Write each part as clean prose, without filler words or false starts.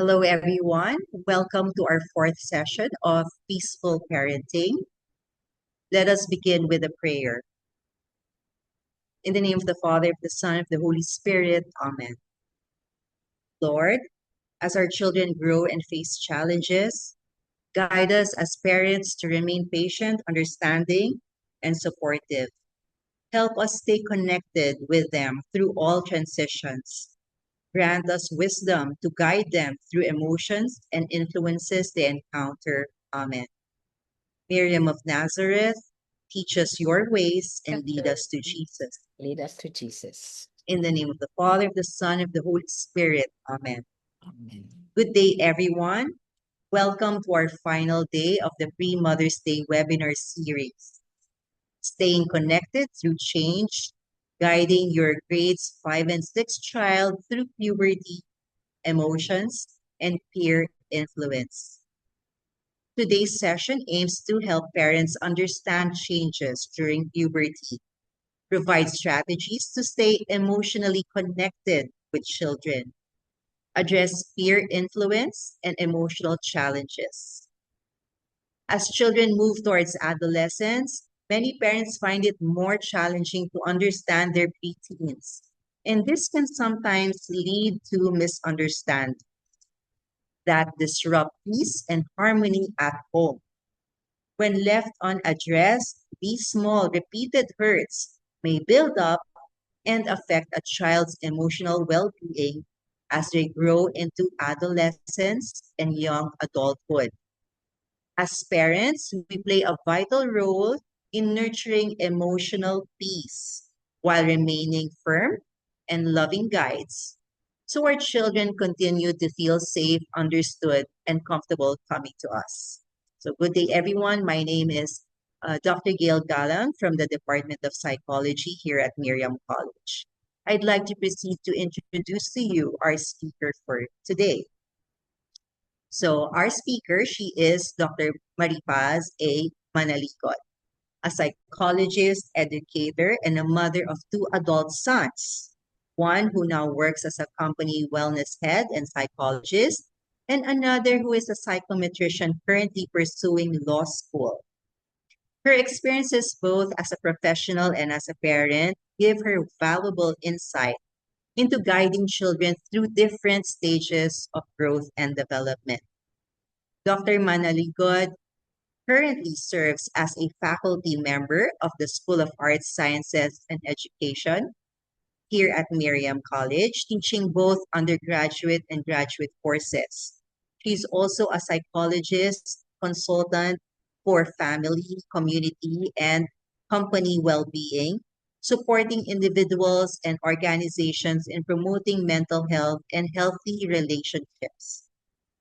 Hello, everyone. Welcome to our fourth session of Peaceful Parenting. Let us begin with a prayer. In the name of the Father, of the Son, of the Holy Spirit. Amen. Lord, as our children grow and face challenges, guide us as parents to remain patient, understanding, and supportive. Help us stay connected with them through all transitions. Grant us wisdom to guide them through emotions and influences they encounter. Amen. Miriam of Nazareth, teach us your ways and lead us to Jesus. Lead us to Jesus. In the name of the Father, of the Son, of the Holy Spirit. Amen. Amen. Good day, everyone. Welcome to our final day of the Pre-Mother's Day webinar series. Staying connected through change, guiding your grades 5 and 6 child through puberty, emotions, and peer influence. Today's session aims to help parents understand changes during puberty, provide strategies to stay emotionally connected with children, address peer influence and emotional challenges. As children move towards adolescence, many parents find it more challenging to understand their preteens, and this can sometimes lead to misunderstandings that disrupt peace and harmony at home. When left unaddressed, these small, repeated hurts may build up and affect a child's emotional well-being as they grow into adolescence and young adulthood. As parents, we play a vital role in nurturing emotional peace while remaining firm and loving guides so our children continue to feel safe, understood, and comfortable coming to us. So good day, everyone. My name is Dr. Gail Galang from the Department of Psychology here at Miriam College. I'd like to proceed to introduce to you our speaker for today. So our speaker, she is Dr. Maripaz A. Manalicot, a psychologist, educator, and a mother of two adult sons. One who now works as a company wellness head and psychologist, and another who is a psychometrician currently pursuing law school. Her experiences both as a professional and as a parent give her valuable insight into guiding children through different stages of growth and development. Dr. Manaligod currently serves as a faculty member of the School of Arts, Sciences, and Education here at Miriam College, teaching both undergraduate and graduate courses. She's also a psychologist, consultant for family, community, and company well-being, supporting individuals and organizations in promoting mental health and healthy relationships.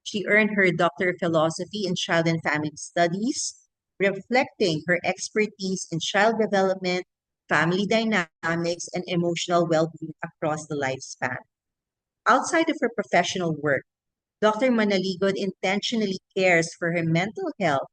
She earned her Doctor of Philosophy in Child and Family Studies, reflecting her expertise in child development, family dynamics, and emotional well-being across the lifespan. Outside of her professional work, Dr. Manaligod intentionally cares for her mental health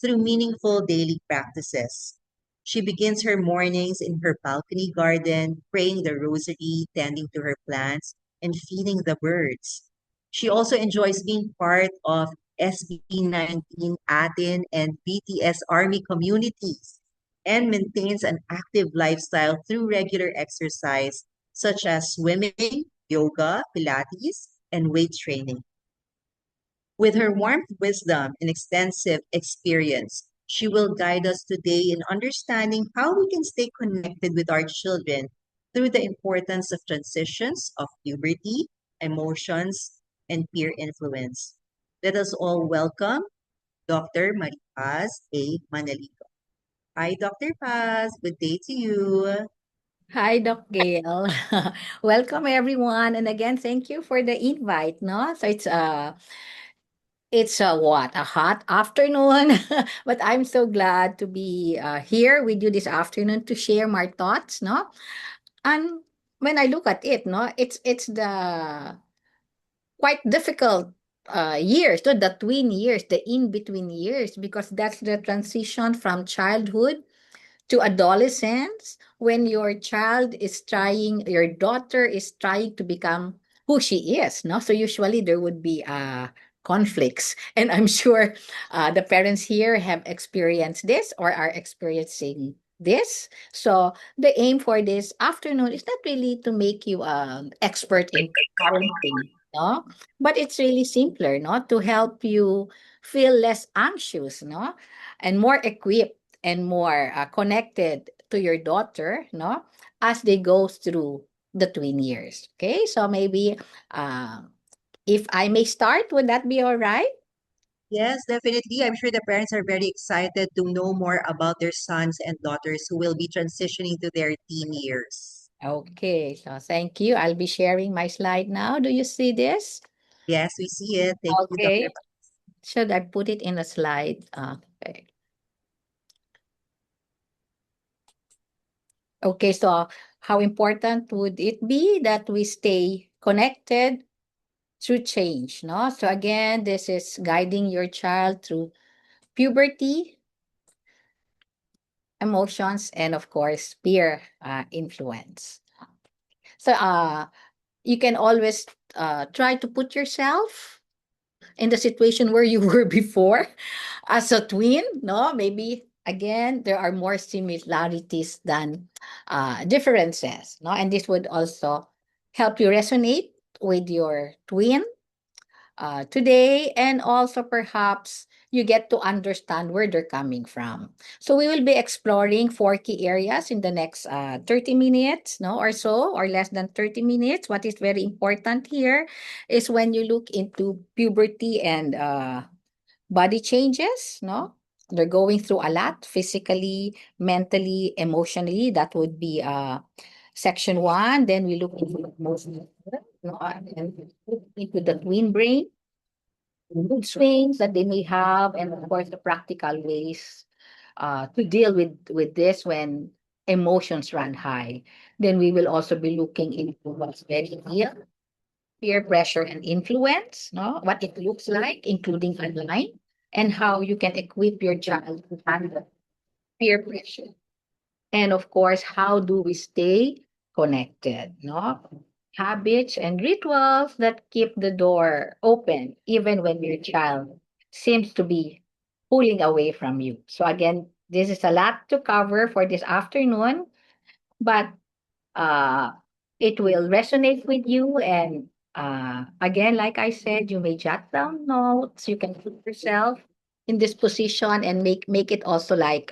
through meaningful daily practices. She begins her mornings in her balcony garden, praying the rosary, tending to her plants, and feeding the birds. She also enjoys being part of SB19 Atin and BTS Army communities and maintains an active lifestyle through regular exercise such as swimming, yoga, Pilates, and weight training. With her warmth, wisdom, and extensive experience, she will guide us today in understanding how we can stay connected with our children through the importance of transitions of puberty, emotions, and peer influence. Let us all welcome Dr. Maripaz A. Manalico. Hi, Dr. Paz. Good day to you. Hi, Doc Gail. Welcome everyone. And again, thank you for the invite, no? So it's what? A hot afternoon. But I'm so glad to be here with you this afternoon to share my thoughts, no? And when I look at it, no, it's the quite difficult years, no, the twin years, the in-between years, because that's the transition from childhood to adolescence when your child is trying, your daughter is trying to become who she is, no? So usually there would be conflicts, and I'm sure the parents here have experienced this or are experiencing this. So the aim for this afternoon is not really to make you an expert in parenting, no, but it's really simpler, no, to help you feel less anxious, no, and more equipped and more connected to your daughter, no, as they go through the twin years. Okay, so maybe if I may start, would that be all right? Yes, definitely. I'm sure the parents are very excited to know more about their sons and daughters who will be transitioning to their teen years. Okay, so thank you. I'll be sharing my slide now. Do you see this? Yes, we see it. Thank you, Dr. Okay. Should I put it in a slide? Okay. Okay, so how important would it be that we stay connected through change, no? So again, this is guiding your child through puberty, emotions, and of course, peer influence. So you can always try to put yourself in the situation where you were before as a twin, no? Maybe again, there are more similarities than differences, no? And this would also help you resonate with your twin today, and also perhaps you get to understand where they're coming from. So we will be exploring four key areas in the next 30 minutes, no, or so, or less than 30 minutes. What is very important here is when you look into puberty and body changes, no? They're going through a lot physically, mentally, emotionally. That would be section one. Then we look into emotional, no? And look into the twin brain, mood swings that they may have, and of course the practical ways to deal with this when emotions run high. Then we will also be looking into what's very real, peer pressure and influence, no, what it looks like, including online, and how you can equip your child to handle peer pressure. And of course, how do we stay connected, no? Habits and rituals that keep the door open even when your child seems to be pulling away from you. So again, this is a lot to cover for this afternoon, but uh, it will resonate with you. And again, like I said, you may jot down notes. You can put yourself in this position and make it also like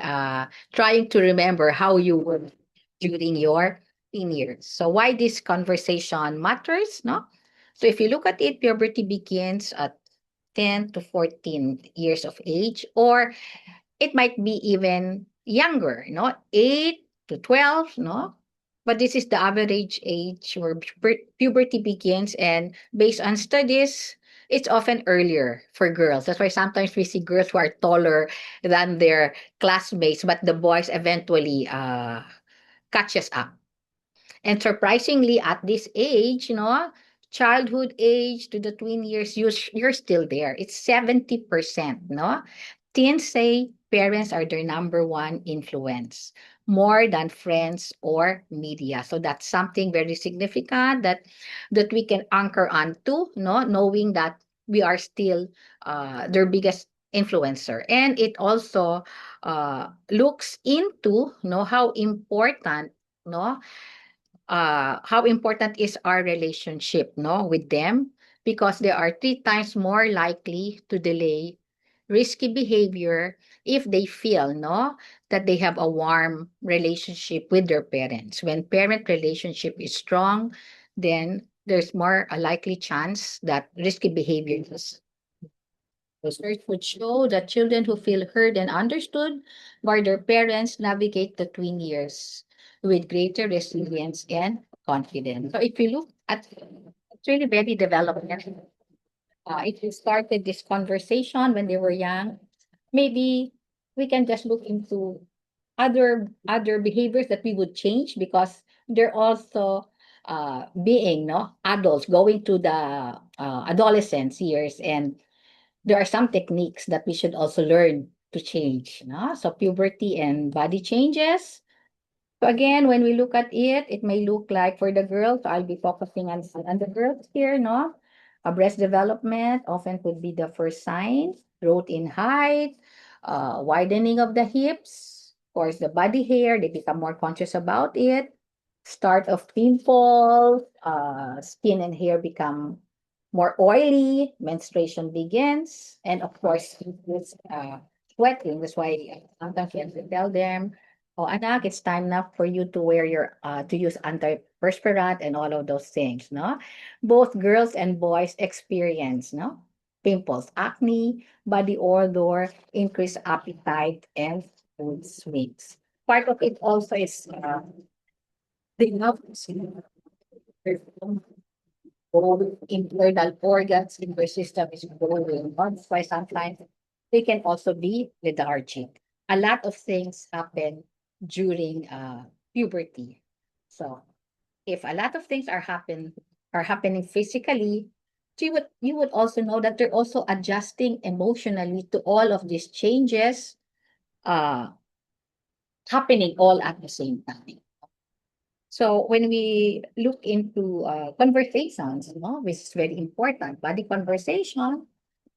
trying to remember how you were during your teen years. So why this conversation matters, no? So if you look at it, puberty begins at 10 to 14 years of age, or it might be even younger, no? 8 to 12, no? But this is the average age where puberty begins, and based on studies, it's often earlier for girls. That's why sometimes we see girls who are taller than their classmates, but the boys eventually catches up. And surprisingly, at this age, childhood age to the tween years, you're still there. It's 70%, no? Teens say parents are their number one influence, more than friends or media. So that's something very significant that we can anchor onto, no? Knowing that we are still their biggest influencer. And it also looks into, how important, no, how important is our relationship, no, with them, because they are three times more likely to delay risky behavior if they feel, no, that they have a warm relationship with their parents. When parent relationship is strong, then there's more a likely chance that risky behavior is. Research would show that children who feel heard and understood by their parents navigate the tween years with greater resilience and confidence. So if you look at, it's really very developmental. If you started this conversation when they were young, maybe we can just look into other behaviors that we would change, because they're also being, no, adults going to the adolescence years, and there are some techniques that we should also learn to change, no? So puberty and body changes. So again, when we look at it, it may look like for the girls, so I'll be focusing on the girls here, no? A breast development often could be the first sign, growth in height, widening of the hips, of course, the body hair, they become more conscious about it, start of pimples, skin and hair become more oily, menstruation begins, and of course, this sweating. That's why sometimes we have to tell them, "Oh, anak, it's time now for you to wear your to use antiperspirant and all of those things." No, both girls and boys experience pimples, acne, body odor, increased appetite, and mood swings. Part of it also is they have both internal organs in their system is growing. That's why sometimes they can also be lethargic. A lot of things happen during puberty. So if a lot of things are happening physically, you would also know that they're also adjusting emotionally to all of these changes uh happening all at the same time. So when we look into conversations, which is very important, body conversation,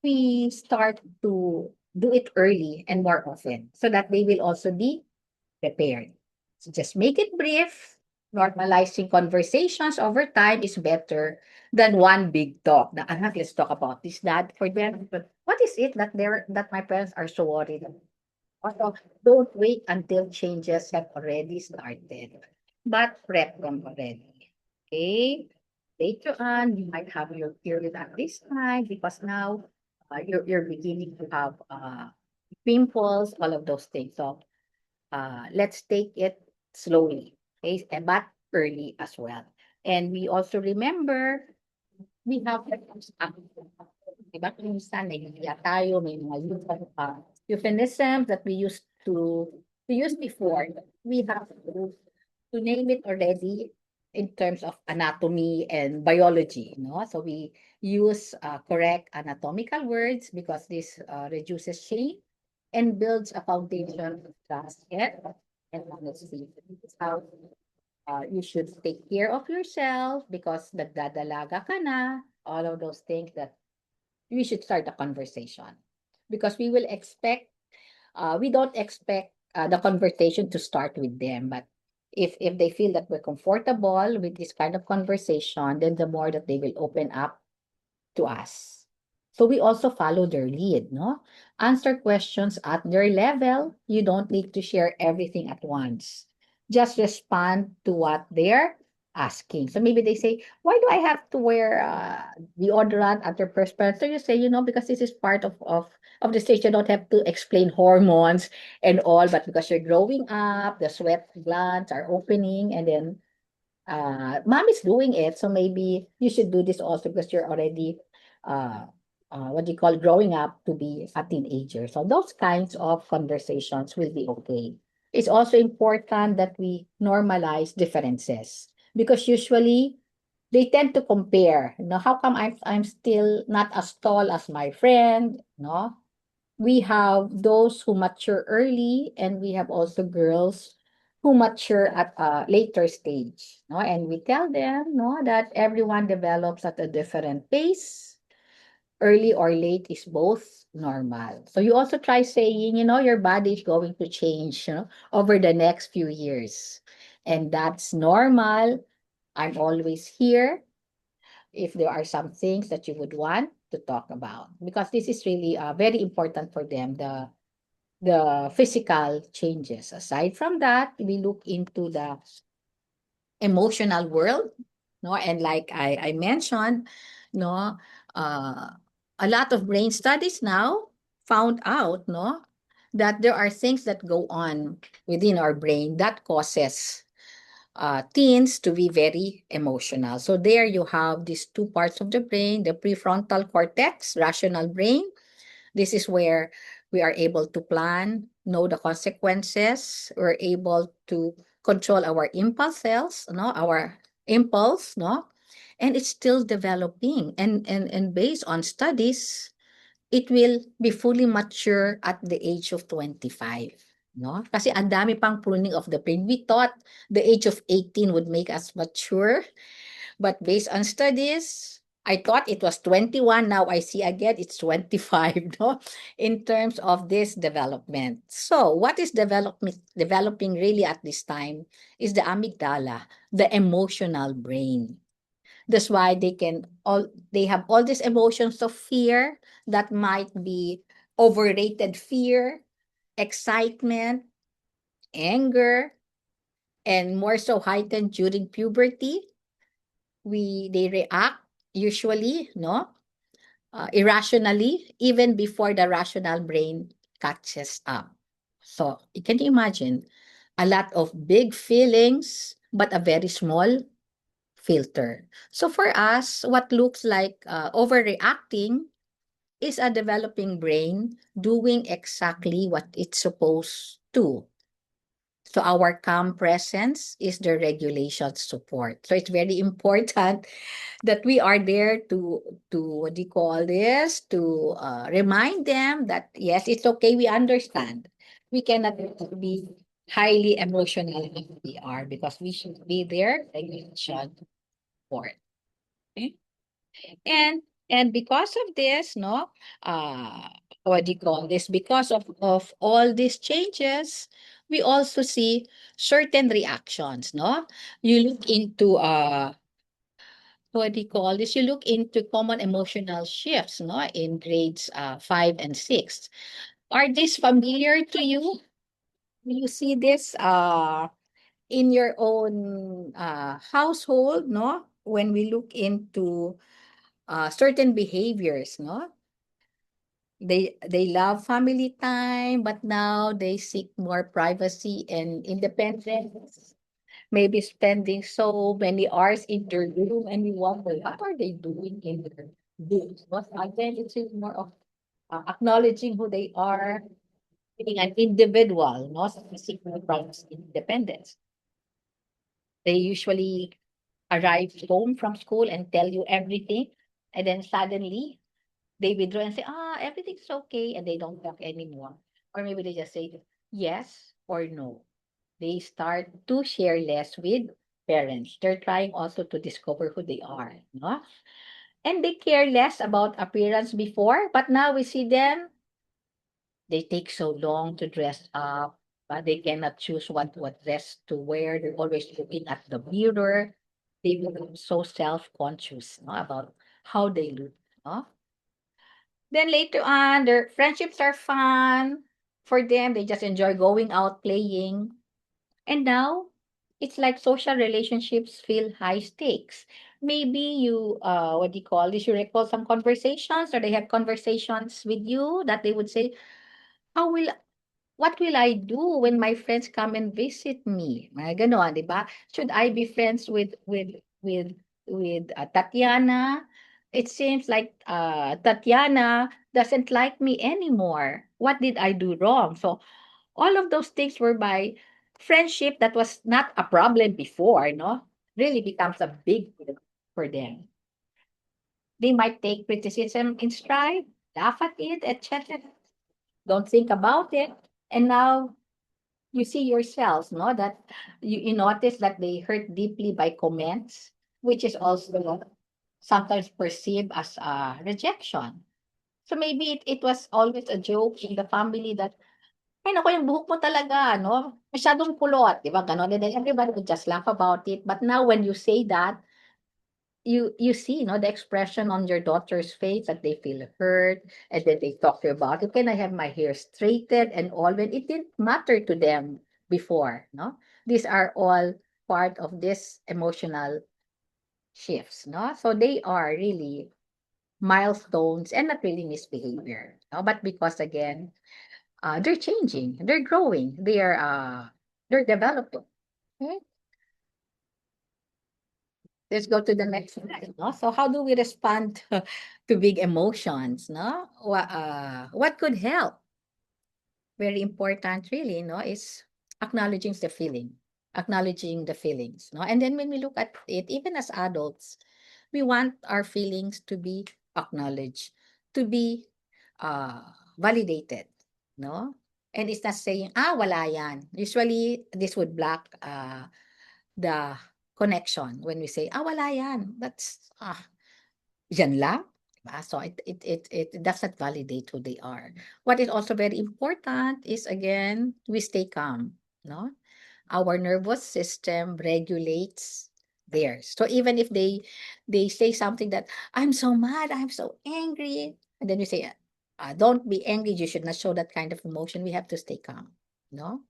we start to do it early and more often so that they will also be prepared. So just make it brief. Normalizing conversations over time is better than one big talk. Now, let's talk about this, Dad. For them, but what is it that my parents are so worried about? Also, don't wait until changes have already started, but prep them already. Okay? Later on, you might have your period at this time because now you're beginning to have pimples, all of those things. So let's take it slowly, okay? And but early as well. And we also remember we have diba kung minsan nahihiya tayo, may mga euphemisms that we used to use before. We have to name it already in terms of anatomy and biology, so we use correct anatomical words because this reduces shame and builds a foundation of trust and honesty. This is how you should take care of yourself because nagdadalaga ka na, all of those things that we should start a conversation. Because we don't expect the conversation to start with them, but if they feel that we're comfortable with this kind of conversation, then the more that they will open up to us. So we also follow their lead, no? Answer questions at their level. You don't need to share everything at once. Just respond to what they're asking. So maybe they say, why do I have to wear deodorant at their perspective? So you say, because this is part of the stage. You don't have to explain hormones and all, but because you're growing up, the sweat glands are opening, and then mom is doing it, so maybe you should do this also because you're already uh, what do you call growing up to be a teenager. So those kinds of conversations will be okay. It's also important that we normalize differences because usually they tend to compare. How come I'm still not as tall as my friend? No, we have those who mature early, and we have also girls who mature at a later stage. No? And we tell them that everyone develops at a different pace. Early or late is both normal. So you also try saying, your body is going to change over the next few years. And that's normal. I'm always here if there are some things that you would want to talk about because this is really very important for them, the physical changes. Aside from that, we look into the emotional world, and like I mentioned, no, uh, a lot of brain studies now found out, that there are things that go on within our brain that causes teens to be very emotional. So there you have these two parts of the brain, the prefrontal cortex, rational brain. This is where we are able to plan, know the consequences. We're able to control our impulses, our impulse, and it's still developing. And based on studies, it will be fully mature at the age of 25. no? Kasi ang dami pang pruning of the brain. We thought the age of 18 would make us mature, but based on studies, I thought it was 21. Now I see again it's 25, no? In terms of this development. So, what is developing really at this time is the amygdala, the emotional brain. That's why they have all these emotions of fear that might be overrated fear, excitement, anger, and more so heightened during puberty. They react usually, no, irrationally, even before the rational brain catches up. So you can imagine a lot of big feelings, but a very small filter. So for us, what looks like overreacting is a developing brain doing exactly what it's supposed to. So our calm presence is the regulation support. So it's very important that we are there to what do you call this? To remind them that yes, it's okay. We understand. We cannot be highly emotional as we are because we should be there regulation support. Okay? And because of this, no, uh, what do you call this? Because of all these changes, we also see certain reactions, no? You look into what do you call this? You look into common emotional shifts, no, in grades 5 and 6. Are these familiar to you? Do you see this in your own household, no? When we look into certain behaviors, no? They love family time, but now they seek more privacy and independence. Maybe spending so many hours in their room, and we wonder what are they doing in their room. What again, it's more of acknowledging who they are, being an individual, not seeking privacy and independence. They usually arrive home from school and tell you everything, and then suddenly they withdraw and say, everything's okay, and they don't talk anymore. Or maybe they just say yes or no. They start to share less with parents. They're trying also to discover who they are, no? And they care less about appearance before, but now we see them, they take so long to dress up, but they cannot choose what dress to wear. They're always looking at the mirror. They become so self-conscious, no, about how they look, no? Then later on, their friendships are fun for them. They just enjoy going out playing. And now it's like social relationships feel high stakes. Maybe you what do you call this? You recall some conversations or they have conversations with you that they would say, How will what will I do when my friends come and visit me? Mga gano'n, 'di ba? Should I be friends with Tatiana? It seems like Tatiana doesn't like me anymore. What did I do wrong? So all of those things were by friendship that was not a problem before, no? Really becomes a big deal for them. They might take criticism in stride, laugh at it, etc. Don't think about it. And now you see yourselves, no, that you notice that they hurt deeply by comments, which is also sometimes perceived as a rejection. So maybe it was always a joke in the family that, ay naku, yung buhok mo talaga, no? Masyadong kulot, di ba? Ganon. And then everybody would just laugh about it. But now when you say that, you see, no, the expression on your daughter's face that they feel hurt, and then they talk to you about it. Can I have my hair straightened and all when it didn't matter to them before, no? These are all part of this emotional shifts, no? So they are really milestones and not really misbehavior, no? But because again, they're changing, they're growing, they're developing. Okay? Let's go to the next slide, no? So how do we respond to big emotions, no? What could help? Very important, really, no, is acknowledging the feelings, no? And then when we look at it, even as adults, we want our feelings to be acknowledged, to be uh, validated, no? And it's not saying, wala yan. Usually, this would block the connection when we say, wala yan. That's, yan lang. Diba? So it does not validate who they are. What is also very important is, again, we stay calm, no? Our nervous system regulates theirs. So even if they say something that, I'm so mad, I'm so angry, and then you say, don't be angry, you should not show that kind of emotion. We have to stay calm, no?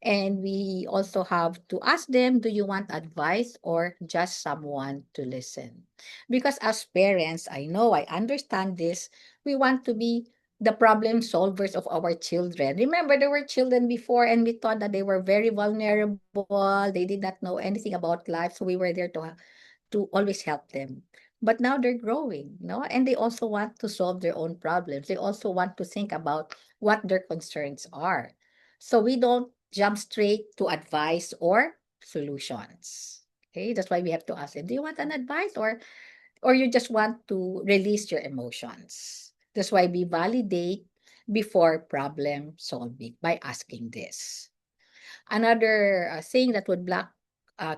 And we also have to ask them, do you want advice or just someone to listen? Because as parents, I know, I understand this, we want to be the problem solvers of our children. Remember, there were children before and we thought that they were very vulnerable. They did not know anything about life. So we were there to always help them. But now they're growing, no? And they also want to solve their own problems. They also want to think about what their concerns are. So we don't jump straight to advice or solutions. Okay, that's why we have to ask them, do you want an advice or you just want to release your emotions? That's why we validate before problem solving by asking this. Another thing that would block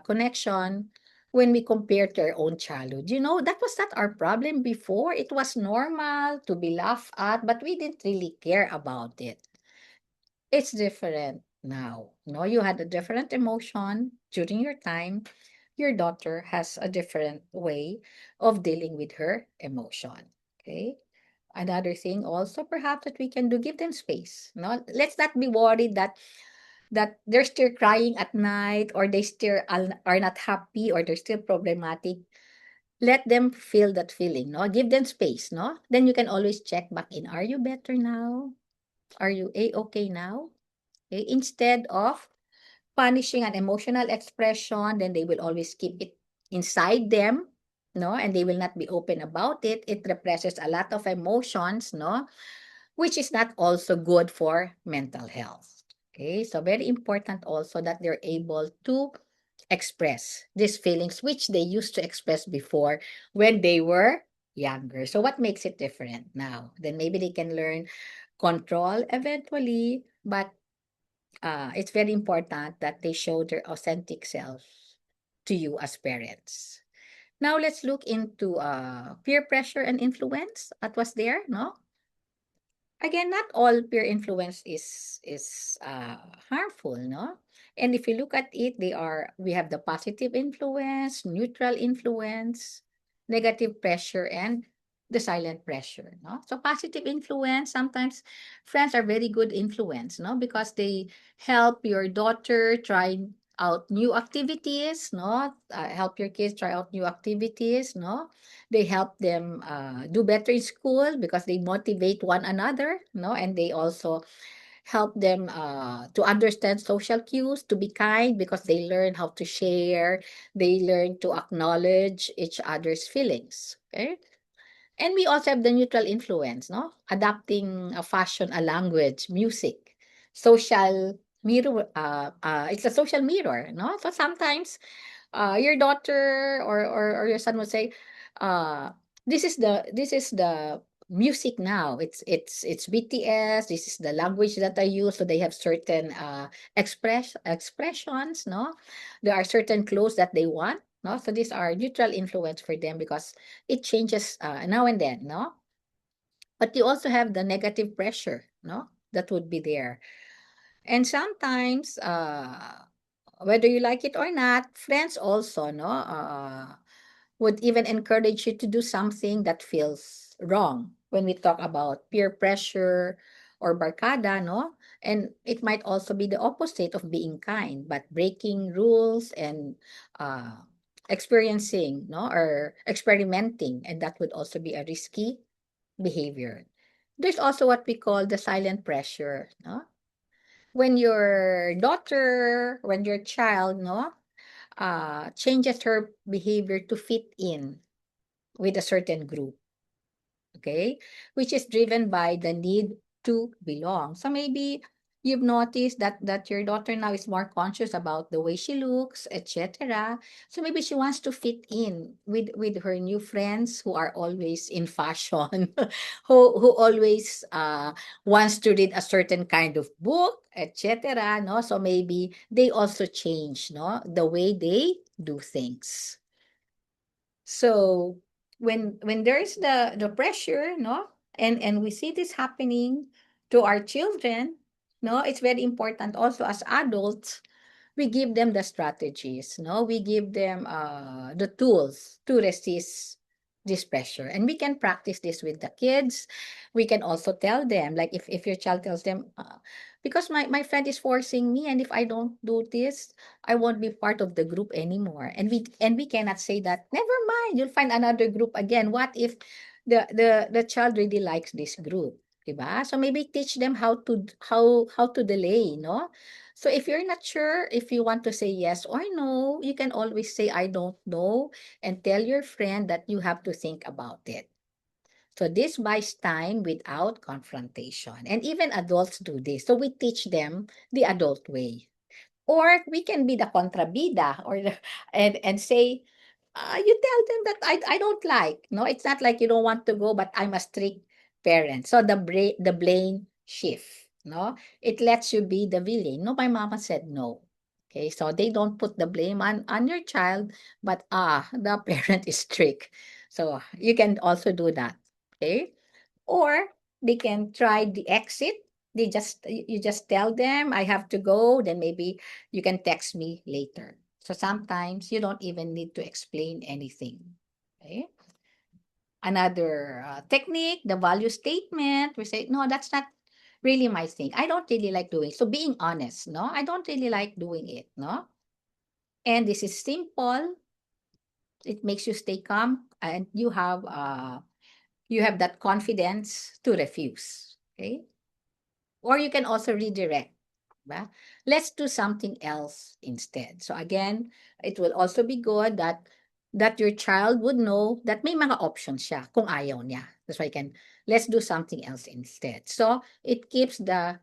connection when we compare to our own childhood. You know, that was not our problem before. It was normal to be laughed at, but we didn't really care about it. It's different now. No, you had a different emotion during your time. Your daughter has a different way of dealing with her emotion. Okay. Another thing also perhaps that we can do, give them space. No, let's not be worried that they're still crying at night or they still are not happy or they're still problematic. Let them feel that feeling, no? Give them space, no? Then you can always check back in. Are you better now? Are you okay now? Okay? Instead of punishing an emotional expression, then they will always keep it inside them, no? And they will not be open about it. It represses a lot of emotions, no? Which is not also good for mental health. Okay, so very important also that they're able to express these feelings which they used to express before when they were younger. So what makes it different now? Then maybe they can learn control eventually, but it's very important that they show their authentic self to you as parents. Now let's look into peer pressure and influence. That was there, no? Again, not all peer influence is harmful, no? And if you look at it, we have the positive influence, neutral influence, negative pressure, and the silent pressure, no? So positive influence, sometimes friends are very good influence, no? Because they help your daughter try out new activities, no? Help your kids try out new activities, no? They help them do better in school because they motivate one another, no? And they also help them to understand social cues, to be kind because they learn how to share, they learn to acknowledge each other's feelings. Okay. And we also have the neutral influence, no? Adapting a fashion, a language, music, social mirror. It's a social mirror, no? So sometimes your daughter or your son would say, uh, this is the music now. It's BTS. This is the language that I use. So they have certain expressions. No, there are certain clothes that they want. No, so these are neutral influence for them because it changes now and then. No, but you also have the negative pressure. No, that would be there. And sometimes, whether you like it or not, friends also, no, would even encourage you to do something that feels wrong when we talk about peer pressure or barkada, no? And it might also be the opposite of being kind, but breaking rules and uh, experiencing, no, or experimenting, and that would also be a risky behavior. There's also what we call the silent pressure, no? When your daughter, when your child, no, changes her behavior to fit in with a certain group, okay, which is driven by the need to belong. So maybe you've noticed that your daughter now is more conscious about the way she looks, etc. So maybe she wants to fit in with her new friends who are always in fashion, who always wants to read a certain kind of book, etc. No, so maybe they also change, no, the way they do things. So when there's the pressure, no, and we see this happening to our children, no, it's very important also as adults we give them the strategies, no, we give them the tools to resist this pressure, and we can practice this with the kids. We can also tell them, like if your child tells them, because my friend is forcing me, and if I don't do this, I won't be part of the group anymore. And we cannot say that, never mind, you'll find another group again. What if the child really likes this group? Diba? So maybe teach them how to delay, no? So if you're not sure if you want to say yes or no, you can always say I don't know, and tell your friend that you have to think about it. So this buys time without confrontation. And even adults do this. So we teach them the adult way. Or we can be the contrabida, or and say, you tell them that I don't like. No, it's not like you don't want to go, but I'm a strict parent. So the blame shift. No, it lets you be the villain. No, my mama said no. Okay, so they don't put the blame on your child, but the parent is strict. So you can also do that. Okay, or they can try the exit. You just tell them I have to go, then maybe you can text me later. So sometimes you don't even need to explain anything. Okay? Another technique, the value statement. We say, no, that's not really my thing. I don't really like doing. So being honest, no, I don't really like doing it, no. And this is simple. It makes you stay calm, and you have that confidence to refuse. Okay. Or you can also redirect. Ba? Let's do something else instead. So again, it will also be good that your child would know that may mga options siya kung ayaw niya. That's why you can, let's do something else instead. So it keeps the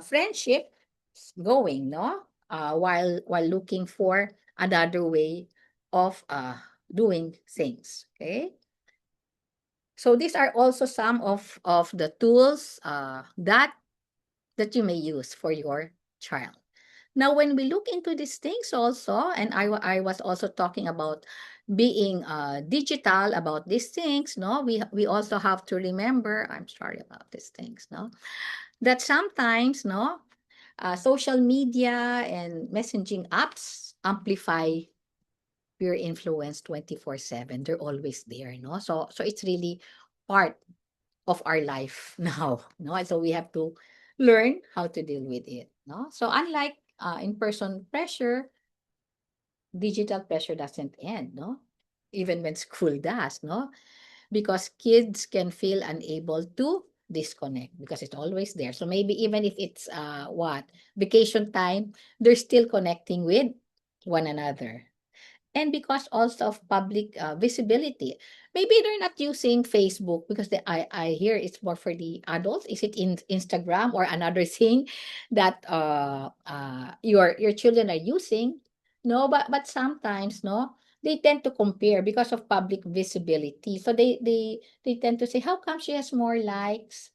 friendship going, no? While looking for another way of doing things. Okay? So these are also some of the tools that you may use for your child. Now, when we look into these things also, and I was also talking about being digital about these things, no, we also have to remember. I'm sorry about these things, no, that sometimes, no, social media and messaging apps amplify peer influence 24/7. They're always there, no. So it's really part of our life now, no? And so we have to learn how to deal with it, no? So unlike in-person pressure, digital pressure doesn't end, no? Even when school does, no? Because kids can feel unable to disconnect because it's always there. So maybe even if it's vacation time, they're still connecting with one another. And because also of public visibility, maybe they're not using Facebook because I hear it's more for the adults. Is it in Instagram or another thing that your children are using? No, but sometimes, no, they tend to compare because of public visibility. So they tend to say, how come she has more likes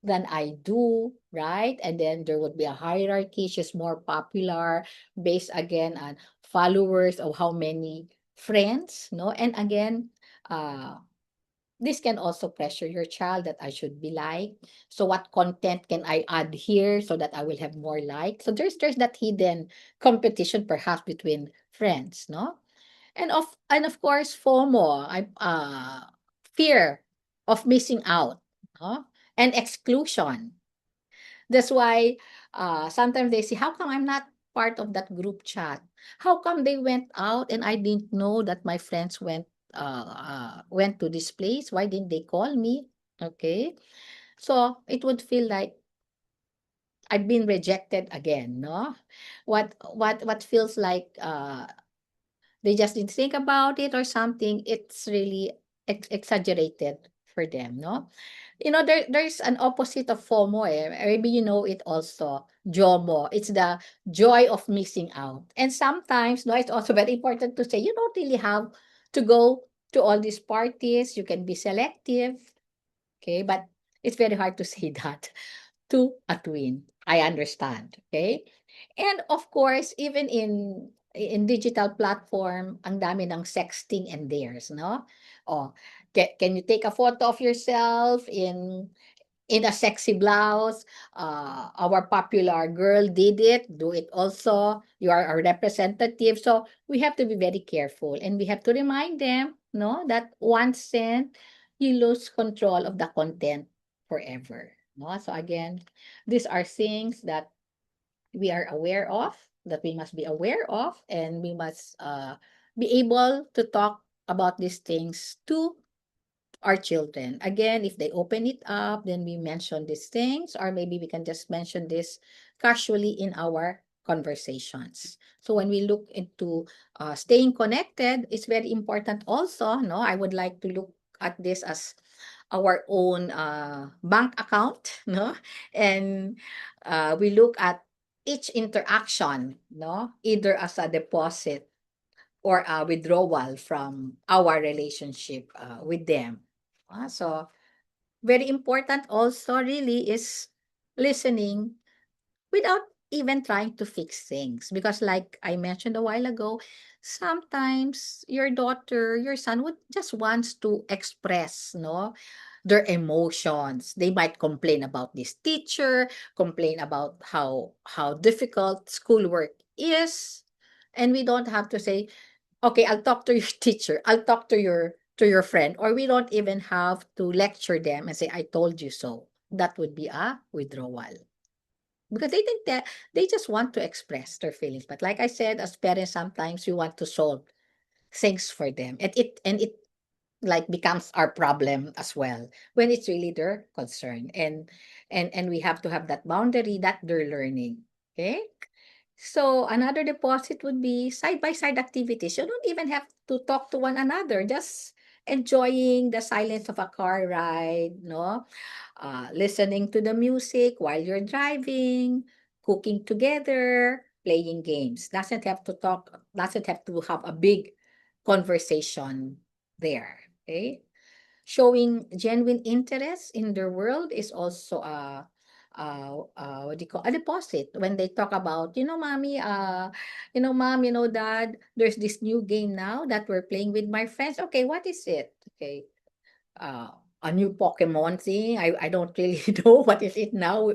than I do, right? And then there would be a hierarchy. She's more popular based again on followers of how many friends, no? And again, uh, this can also pressure your child that I should be like. So what content can I add here so that I will have more likes? So there's that hidden competition perhaps between friends, no? And of course FOMO, fear of missing out, no? And exclusion. That's why sometimes they say, how come I'm not part of that group chat? How come they went out and I didn't know that my friends went to this place? Why didn't they call me? Okay. So it would feel like I've been rejected again, no? What feels like they just didn't think about it or something, it's really exaggerated for them, no? there's an opposite of FOMO, eh. Maybe you know it also. JOMO. It's the joy of missing out. And sometimes, no, it's also very important to say you don't really have to go to all these parties. You can be selective. Okay, but it's very hard to say that to a twin. I understand. Okay. And of course, even in digital platform, ang dami ng sexting and dares, no? Oh, can you take a photo of yourself in a sexy blouse? Our popular girl did it, do it also. You are a representative. So we have to be very careful and we have to remind them, no, that once sent, you lose control of the content forever. No? So again, these are things that we are aware of, that we must be aware of, and we must be able to talk about these things to our children. Again, if they open it up, then we mention these things, or maybe we can just mention this casually in our conversations. So when we look into staying connected, it's very important also. No, I would like to look at this as our own bank account, no, and we look at each interaction, no, either as a deposit or a withdrawal from our relationship with them. So very important also really is listening without even trying to fix things, because like I mentioned a while ago, sometimes your daughter, your son would just wants to express, no, their emotions. They might complain about this teacher, complain about how difficult schoolwork is, and we don't have to say, okay, I'll talk to your teacher. I'll talk to your friend. Or we don't even have to lecture them and say, I told you so. That would be a withdrawal. Because they think that they just want to express their feelings. But like I said, as parents, sometimes we want to solve things for them. And it like becomes our problem as well when it's really their concern. And we have to have that boundary that they're learning. Okay? So another deposit would be side by side activities. You don't even have to talk to one another. Just enjoying the silence of a car ride, no? Listening to the music while you're driving, cooking together, playing games. Doesn't have to have a big conversation there. Okay? Showing genuine interest in their world is also what do you call, a deposit. When they talk about, mommy, mom, dad, there's this new game now that we're playing with my friends. Okay, what is it? Okay, uh, a new Pokemon thing. I don't really know what is it now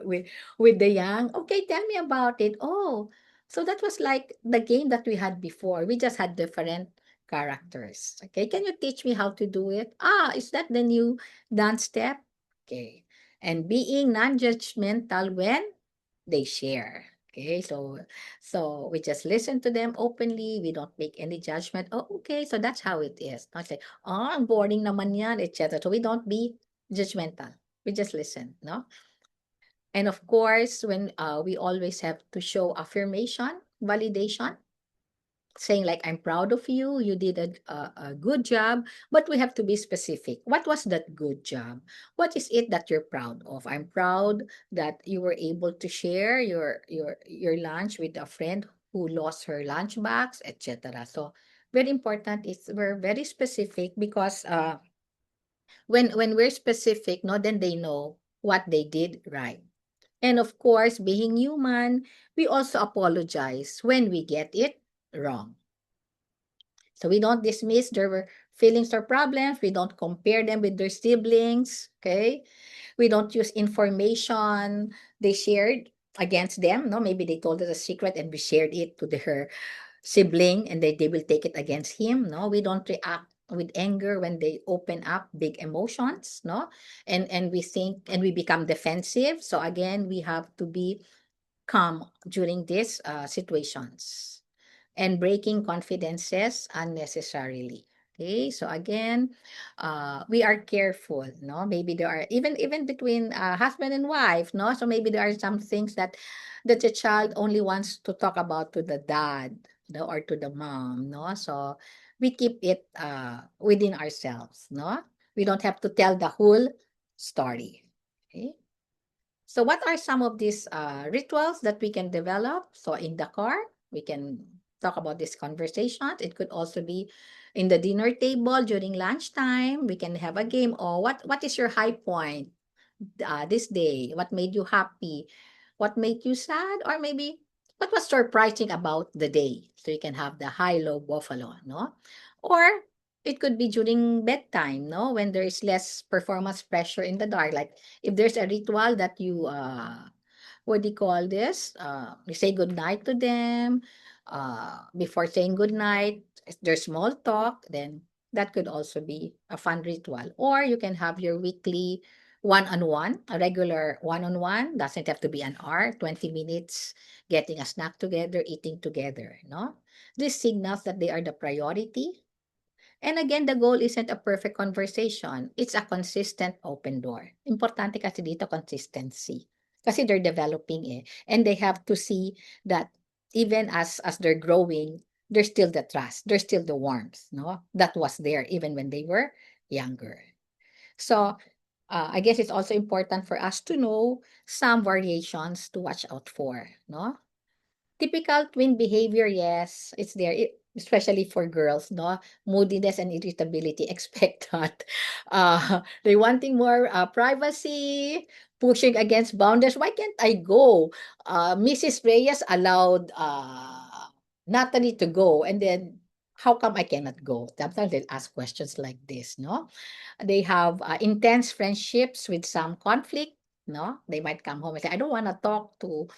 with the young. Okay, tell me about it. Oh, so that was like the game that we had before. We just had different characters. Okay, can you teach me how to do it? Ah, is that the new dance step? Okay, and being non-judgmental when they share. Okay, so we just listen to them openly. We don't make any judgment. Oh, okay, so that's how it is. Not say, oh, ang boring naman yan, etc. So we don't be judgmental. We just listen, no? And of course, when we always have to show affirmation, validation, saying like, I'm proud of you, you did a good job, but we have to be specific. What was that good job? What is it that you're proud of? I'm proud that you were able to share your lunch with a friend who lost her lunchbox, etc. So very important is we're very specific, because when we're specific, no, then they know what they did right. And of course, being human, we also apologize when we get it wrong. So we don't dismiss their feelings or problems. We don't compare them with their siblings. Okay. We don't use information they shared against them. No, maybe they told us a secret and we shared it to their sibling and they will take it against him. No, we don't react with anger when they open up big emotions. No, and we think and we become defensive. So again, we have to be calm during these situations and breaking confidences unnecessarily. Okay, so again, we are careful, no? Maybe there are even between husband and wife, no? So maybe there are some things that the child only wants to talk about to the dad, no, or to the mom, no? So we keep it within ourselves, no? We don't have to tell the whole story. Okay. So what are some of these rituals that we can develop? So in the car, we can talk about these conversations. It could also be in the dinner table during lunchtime. We can have a game. Or what is your high point this day? What made you happy? What made you sad? Or maybe what was surprising about the day? So you can have the high-low buffalo, no? Or it could be during bedtime, no? When there is less performance pressure in the dark. Like if there's a ritual that you what do you call this? You say good night to them. Before saying good night, if there's small talk, then that could also be a fun ritual. Or you can have your weekly one-on-one, a regular one-on-one. Doesn't have to be an hour, 20 minutes, getting a snack together, eating together, no? This signals that they are the priority. And again, the goal isn't a perfect conversation. It's a consistent open door. Importante kasi dito consistency. Kasi they're developing eh. And they have to see that even as they're growing, there's still the trust. There's still the warmth, no? That was there even when they were younger. So, I guess it's also important for us to know some variations to watch out for, no? Typical twin behavior, yes, it's there, especially for girls, no? Moodiness and irritability, expect that. They wanting more privacy, pushing against boundaries. Why can't I go? Mrs. Reyes allowed Natalie to go, and then how come I cannot go? Sometimes they'll ask questions like this, no? They have intense friendships with some conflict, no? They might come home and say, I don't want to talk to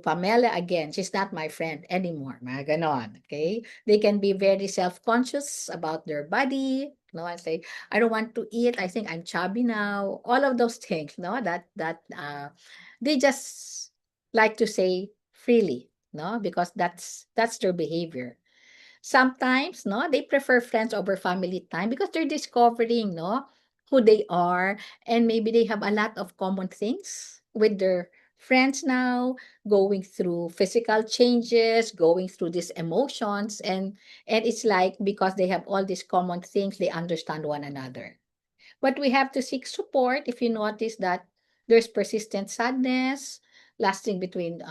Pamela again. She's not my friend anymore. Mga ganon, okay? They can be very self-conscious about their body. No, I say, I don't want to eat. I think I'm chubby now. All of those things, no, that they just like to say freely, no, because that's their behavior. Sometimes, no, they prefer friends over family time because they're discovering, no, who they are, and maybe they have a lot of common things with their friends now, going through physical changes, going through these emotions, and it's like because they have all these common things, they understand one another. But we have to seek support if you notice that there's persistent sadness lasting between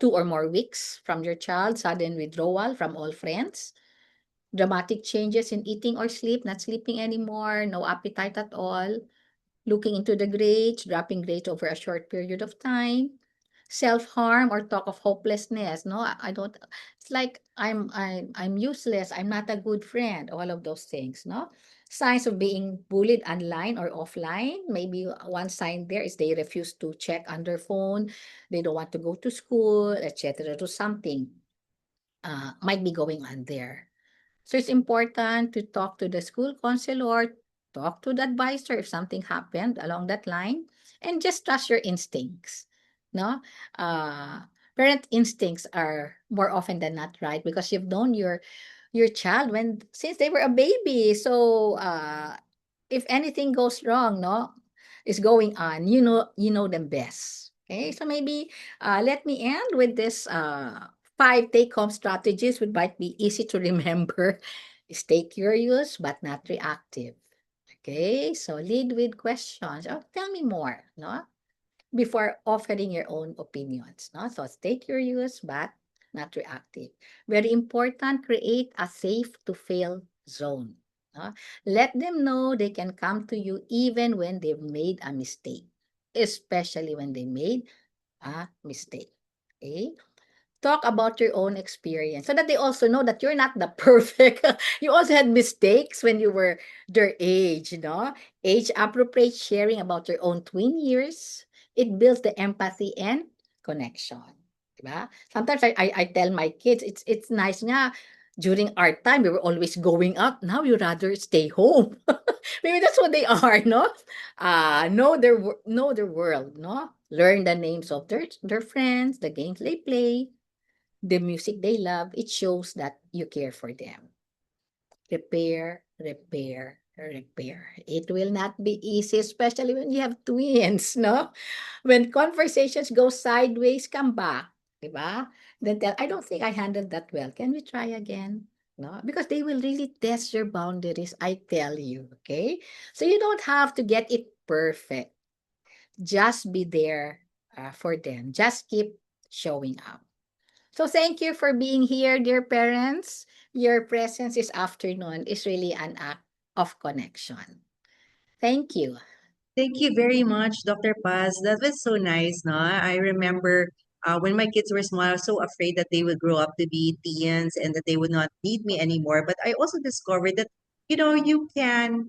2 or more weeks from your child, sudden withdrawal from all friends, dramatic changes in eating or sleep, not sleeping anymore, no appetite at all, looking into the grades, dropping grades over a short period of time, self-harm or talk of hopelessness. No, I don't. It's like I'm useless. I'm not a good friend. All of those things. No, signs of being bullied online or offline. Maybe one sign there is they refuse to check on their phone. They don't want to go to school, etc. To something might be going on there. So it's important to talk to the school counselor, talk to the advisor if something happened along that line, and just trust your instincts. No, uh, parent instincts are more often than not right because you've known your child when since they were a baby. So if anything goes wrong, no, is going on, you know them best. Okay, so maybe let me end with this five take-home strategies which might be easy to remember. Stay curious but not reactive. Okay, so lead with questions. Oh, tell me more, no? Before offering your own opinions, no? So stay curious but not reactive. Very important, create a safe to fail zone. No? Let them know they can come to you even when they've made a mistake, especially when they made a mistake. Okay? Talk about your own experience so that they also know that you're not the perfect. You also had mistakes when you were their age, no? Age appropriate sharing about your own twin years. It builds the empathy and connection. Diba? Sometimes I tell my kids, it's nice nga, during our time, we were always going out. Now you rather stay home. Maybe that's what they are, no? Know their world, no? Learn the names of their friends, the games they play, the music they love. It shows that you care for them. Repair, repair, repair. It will not be easy, especially when you have twins, no? When conversations go sideways, come back, di ba? Then tell, I don't think I handled that well. Can we try again? No, because they will really test your boundaries, I tell you, okay? So you don't have to get it perfect. Just be there for them. Just keep showing up. So thank you for being here, dear parents. Your presence this afternoon is really an act of connection. Thank you. Thank you very much, Dr. Paz. That was so nice, no? I remember when my kids were small, I was so afraid that they would grow up to be teens and that they would not need me anymore. But I also discovered that, you can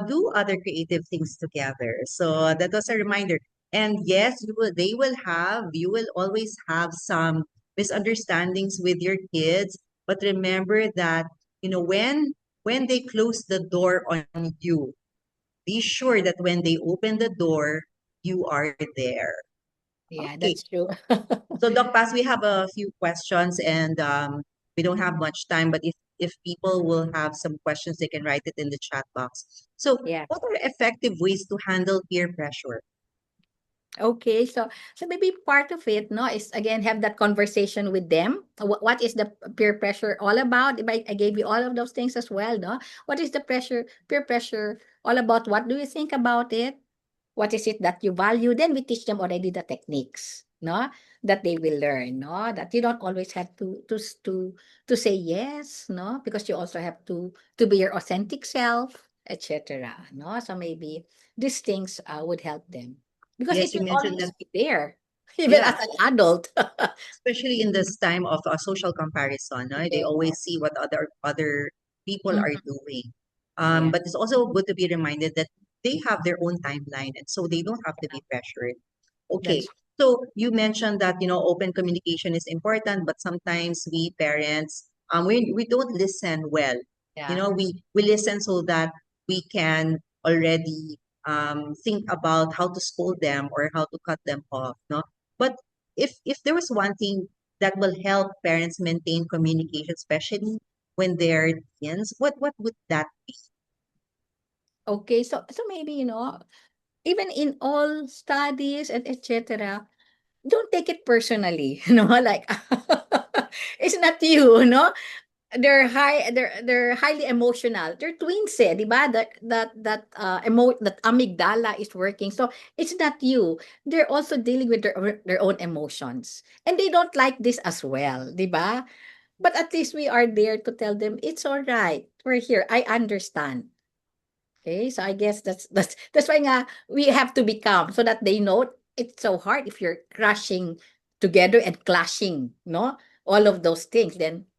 do other creative things together. So that was a reminder. And yes, you will always have some misunderstandings with your kids. But remember that, when they close the door on you, be sure that when they open the door, you are there. Yeah, Okay. that's true. So, Doc Paz, we have a few questions and we don't have much time, but if people will have some questions, they can write it in the chat box. So, Yeah. what are effective ways to handle peer pressure? Okay, so maybe part of it, no, is again have that conversation with them. What is the peer pressure all about? If I gave you all of those things as well, no. What is the peer pressure all about? What do you think about it? What is it that you value? Then we teach them already the techniques, no, that they will learn, no, that you don't always have to say yes, no, because you also have to be your authentic self, etc. No, so maybe these things would help them because it Yes, you will mentioned always that. be there, even as Yeah, an adult. especially in this time of social comparison, no? They Yeah. always see what other people are Mhm. doing. Yeah, But it's also good to be reminded that they have their own timeline, and so they don't have to be pressured. Okay. that's So you mentioned that, open communication is important, but sometimes we parents, we don't listen well. yeah. We listen so that we can already think about how to scold them or how to cut them off, no? But if there was one thing that will help parents maintain communication, especially when they're teens, what would that be? Okay, so maybe even in all studies and etc. Don't take it personally, like it's not you, no? They're highly emotional. They're twins, eh, 'di ba? That amygdala is working. So it's not you. They're also dealing with their own emotions. And they don't like this as well, 'di ba? But at least we are there to tell them it's all right. We're here. I understand. Okay, so I guess that's why nga we have to be calm so that they know it's so hard if you're crashing together and clashing, no? All of those things, then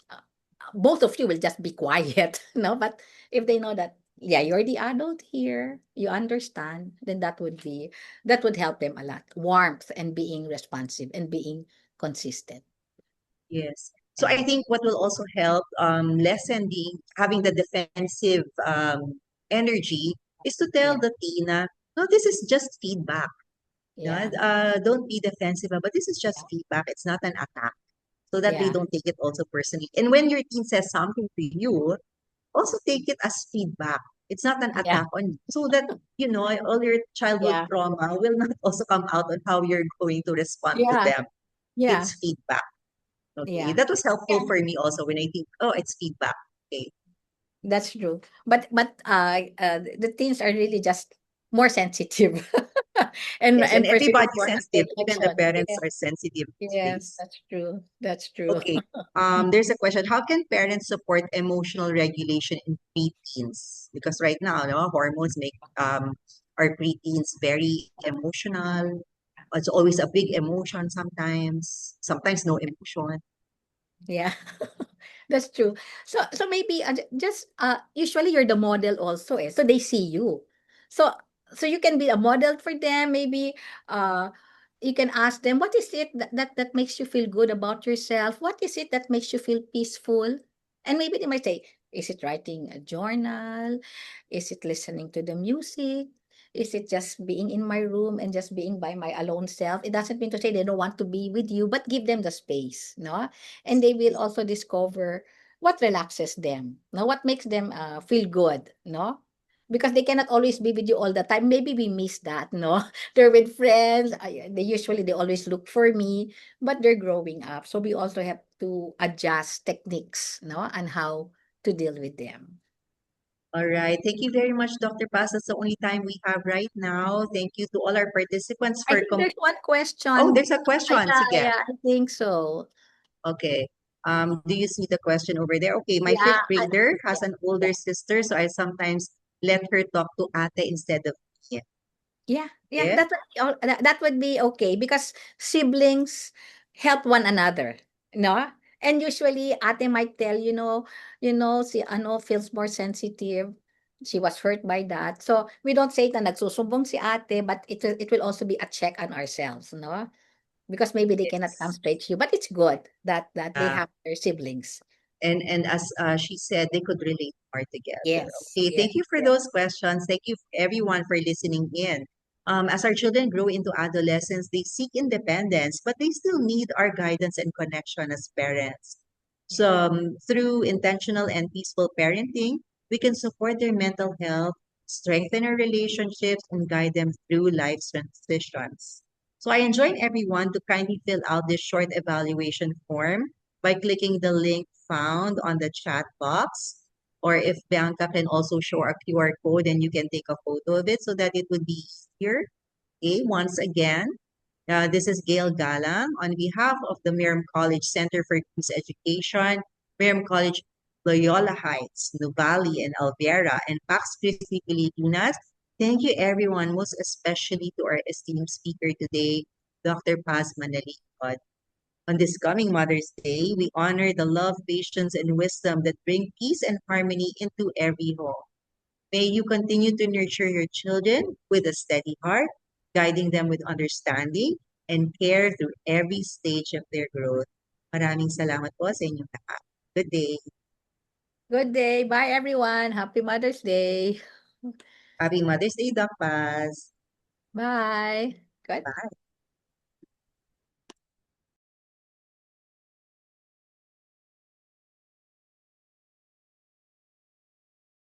uh, both of you will just be quiet, no? But if they know that, yeah, you're the adult here, you understand, then that would help them a lot. Warmth and being responsive and being consistent. Yes. So I Yeah, think what will also help lessen having the defensive energy is to yeah, tell the teen na, no, this is just feedback. yeah, Don't be defensive, but this is just feedback. It's not an attack. So that they yeah, don't take it also personally. And when your teen says something to you, also take it as feedback. It's not an yeah, attack on you. So that, all your childhood yeah, trauma will not also come out on how you're going to respond to yeah, them. yeah, It's feedback. Okay, yeah. that was helpful Yeah. for me also when I think, oh, it's feedback. Okay. That's true. But the teens are really just more sensitive Yes, and and perceiving everybody's more sensitive. Even the affection. parents Yes, are sensitive these yes, days. that's true. That's true. Okay. There's a question. How can parents support emotional regulation in preteens? Because right now, no, hormones make our preteens very emotional. It's always a big emotion sometimes. Sometimes no emotion. Yeah, that's true. So maybe just usually you're the model also, eh. So they see you. So so you can be a model for them. Maybe uh you can ask them, what is it that makes you feel good about yourself? What is it that makes you feel peaceful? And maybe they might say, is it writing a journal? Is it listening to the music? Is it just being in my room and just being by my alone self? It doesn't mean to say they don't want to be with you, but give them the space, no? And they will also discover what relaxes them, no, what makes them feel good, no, because they cannot always be with you all the time. Maybe we miss that, no. They're with friends. They always look for me, but they're growing up, so we also have to adjust techniques, no, on how to deal with them. All right. Thank you very much, Dr. Paz. That's the only time we have right now. Thank you to all our participants I for think there's one Oh, question. there's a question. Yeah, Sige. yeah, I think so. Okay. Do you see the question over there? Okay, my Yeah, fifth grader has yeah, an older sister, so I sometimes let her talk to ate instead of me. yeah. Yeah. That would be okay because siblings help one another, no? And usually, ate might tell, si ano feels more sensitive. She was hurt by that. So we don't say na nagsusumbong si ate, but it will also be a check on ourselves, no? Because maybe they cannot come Yes. straight to you, but it's good that they Uh, have their siblings. and as she said, they could relate more together. Yes, Okay, yes, thank you for yes. those questions. Thank you everyone for listening in. As our children grow into adolescence, they seek independence, but they still need our guidance and connection as parents. So, through intentional and peaceful parenting, we can support their mental health, strengthen our relationships, and guide them through life's transitions. So, I enjoin everyone to kindly fill out this short evaluation form by clicking the link found on the chat box. Or if Bianca can also show a QR code and you can take a photo of it so that it would be easier. Okay, once again, this is Gail Galang on behalf of the Miriam College Center for Peace Education, Miriam College Loyola Heights, Nuvali, and Alvera, and Pax Christi Pilipinas. Thank you, everyone, most especially to our esteemed speaker today, Dr. Paz Manalikod. On this coming Mother's Day, we honor the love, patience, and wisdom that bring peace and harmony into every home. May you continue to nurture your children with a steady heart, guiding them with understanding and care through every stage of their growth. Maraming salamat po sa inyong lahat. Good day. Good day. Bye, everyone. Happy Mother's Day. Happy Mother's Day, Doc Paz. Bye. Good. Bye.